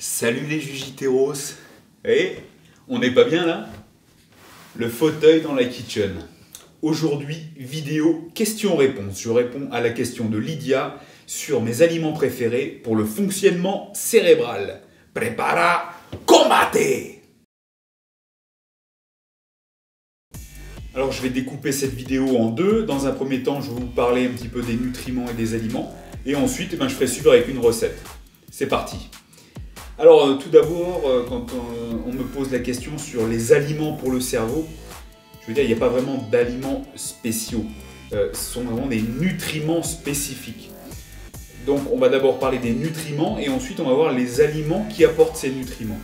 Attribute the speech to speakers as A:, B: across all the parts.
A: Salut les Jujiteros. Eh, on n'est pas bien là? Le fauteuil dans la kitchen. Aujourd'hui, vidéo questions-réponses. Je réponds à la question de Lydia sur mes aliments préférés pour le fonctionnement cérébral. Prepara, combate! Alors je vais découper cette vidéo en deux. Dans un premier temps, je vais vous parler un petit peu des nutriments et des aliments. Et ensuite, je ferai suivre avec une recette. C'est parti. Alors tout d'abord, quand on me pose la question sur les aliments pour le cerveau, je veux dire, il n'y a pas vraiment d'aliments spéciaux. Ce sont vraiment des nutriments spécifiques. Donc on va d'abord parler des nutriments et ensuite on va voir les aliments qui apportent ces nutriments.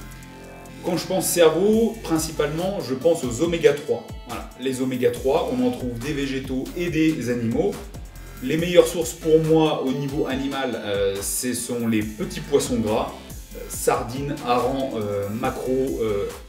A: Quand je pense cerveau, principalement, je pense aux oméga 3. Voilà. Les oméga 3, on en trouve des végétaux et des animaux. Les meilleures sources pour moi au niveau animal, ce sont les petits poissons gras, sardines, harengs, maquereaux,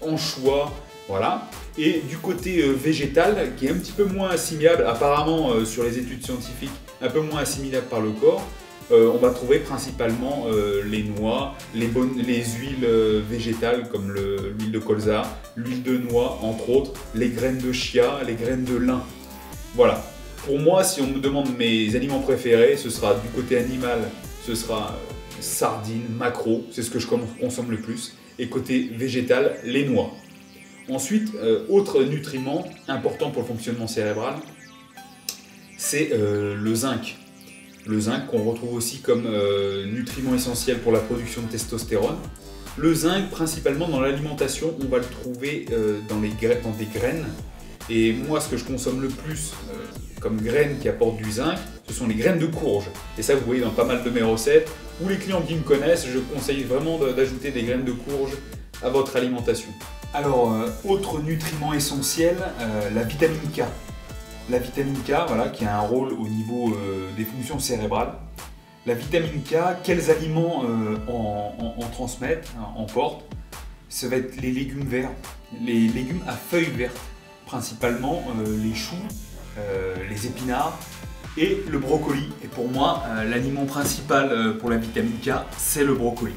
A: anchois, voilà. Et du côté végétal, qui est un petit peu moins assimilable, apparemment sur les études scientifiques, un peu moins assimilable par le corps, on va trouver principalement les noix, les huiles végétales comme l'huile de colza, l'huile de noix entre autres, les graines de chia, les graines de lin. Voilà. Pour moi, si on me demande mes aliments préférés, ce sera du côté animal, ce sera sardines, maquereaux, c'est ce que je consomme le plus. Et côté végétal, les noix. Ensuite, autre nutriment important pour le fonctionnement cérébral, c'est le zinc. Le zinc qu'on retrouve aussi comme nutriment essentiel pour la production de testostérone. Le zinc, principalement dans l'alimentation, on va le trouver dans des graines. Et moi, ce que je consomme le plus comme graines qui apportent du zinc, ce sont les graines de courge. Et ça, vous voyez dans pas mal de mes recettes, ou les clients qui me connaissent, je conseille vraiment d'ajouter des graines de courge à votre alimentation. Alors, autre nutriment essentiel, la vitamine K. La vitamine K, voilà, qui a un rôle au niveau des fonctions cérébrales. La vitamine K, quels aliments en transmettent, en portent? Ça va être les légumes verts, les légumes à feuilles vertes, principalement les choux, les épinards et le brocoli. Et pour moi, l'aliment principal pour la vitamine K, c'est le brocoli.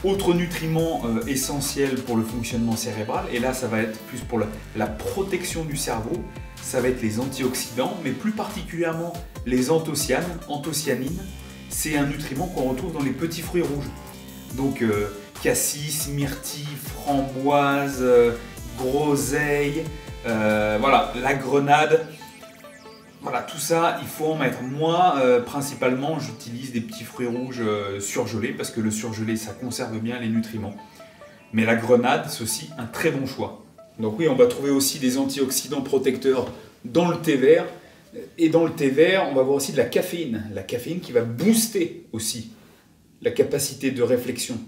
A: Autre nutriment essentiel pour le fonctionnement cérébral, et là ça va être plus pour la protection du cerveau, ça va être les antioxydants, mais plus particulièrement les anthocyanines. C'est un nutriment qu'on retrouve dans les petits fruits rouges. Donc cassis, myrtille, framboise, groseille, voilà, la grenade. Voilà, tout ça, il faut en mettre. Moi, principalement, j'utilise des petits fruits rouges surgelés parce que le surgelé, ça conserve bien les nutriments. Mais la grenade, c'est aussi un très bon choix. Donc oui, on va trouver aussi des antioxydants protecteurs dans le thé vert. Et dans le thé vert, on va avoir aussi de la caféine. La caféine qui va booster aussi la capacité de réflexion.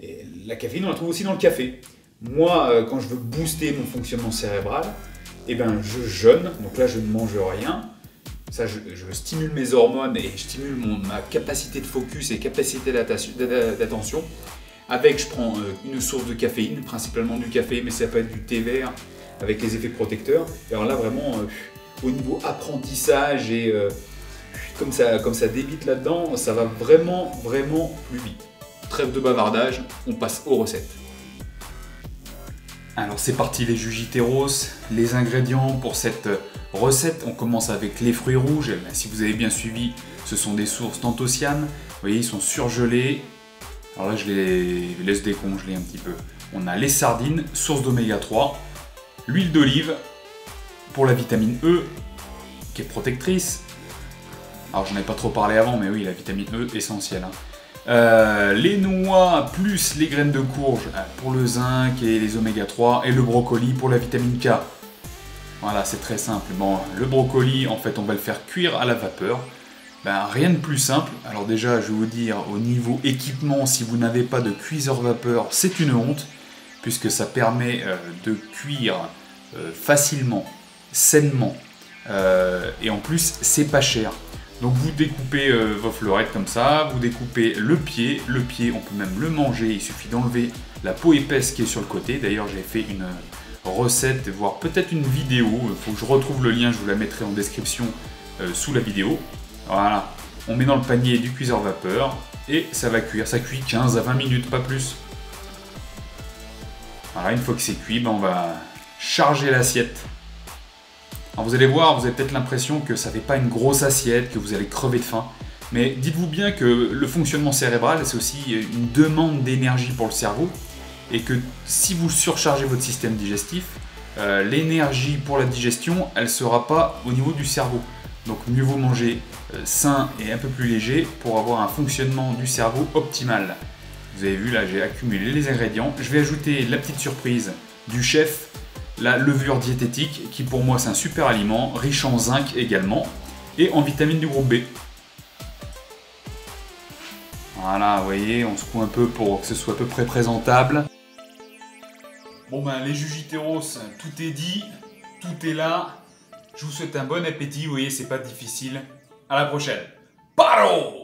A: Et la caféine, on la trouve aussi dans le café. Moi, quand je veux booster mon fonctionnement cérébral, eh ben, je jeûne, donc là je ne mange rien. Ça, je stimule mes hormones et je stimule ma capacité de focus et capacité d'attention. Avec, je prends une source de caféine, principalement du café, mais ça peut être du thé vert avec les effets protecteurs. Et alors là, vraiment, au niveau apprentissage et comme ça débite là-dedans, ça va vraiment, vraiment plus vite. Trêve de bavardage, on passe aux recettes. Alors c'est parti les Jujiteros, les ingrédients pour cette recette, on commence avec les fruits rouges. Si vous avez bien suivi, ce sont des sources d'anthocyanes, vous voyez ils sont surgelés. Alors là je les laisse décongeler un petit peu. On a les sardines, source d'oméga 3, l'huile d'olive pour la vitamine E qui est protectrice. Alors j'en ai pas trop parlé avant mais oui la vitamine E essentielle. Les noix plus les graines de courge pour le zinc et les oméga 3 et le brocoli pour la vitamine K. Voilà, c'est très simple. Bon, le brocoli, en fait, on va le faire cuire à la vapeur. Rien de plus simple. Alors déjà, je vais vous dire, au niveau équipement, si vous n'avez pas de cuiseur vapeur, c'est une honte, puisque ça permet de cuire facilement, sainement, et en plus, c'est pas cher. Donc vous découpez vos fleurettes comme ça, vous découpez le pied, on peut même le manger, il suffit d'enlever la peau épaisse qui est sur le côté. D'ailleurs j'ai fait une recette, voire peut-être une vidéo, il faut que je retrouve le lien, je vous la mettrai en description sous la vidéo. Voilà, on met dans le panier du cuiseur vapeur, et ça va cuire. Ça cuit 15 à 20 minutes, pas plus. Voilà, une fois que c'est cuit, on va charger l'assiette. Alors vous allez voir, vous avez peut-être l'impression que ça ne fait pas une grosse assiette, que vous allez crever de faim. Mais dites-vous bien que le fonctionnement cérébral, c'est aussi une demande d'énergie pour le cerveau. Et que si vous surchargez votre système digestif, l'énergie pour la digestion, elle ne sera pas au niveau du cerveau. Donc mieux vaut manger sain et un peu plus léger pour avoir un fonctionnement du cerveau optimal. Vous avez vu là, j'ai accumulé les ingrédients. Je vais ajouter la petite surprise du chef, la levure diététique, qui pour moi c'est un super aliment, riche en zinc également, et en vitamines du groupe B. Voilà, vous voyez, on secoue un peu pour que ce soit à peu près présentable. Bon les Jujiteros, tout est dit, tout est là. Je vous souhaite un bon appétit, vous voyez, c'est pas difficile. À la prochaine. Paro!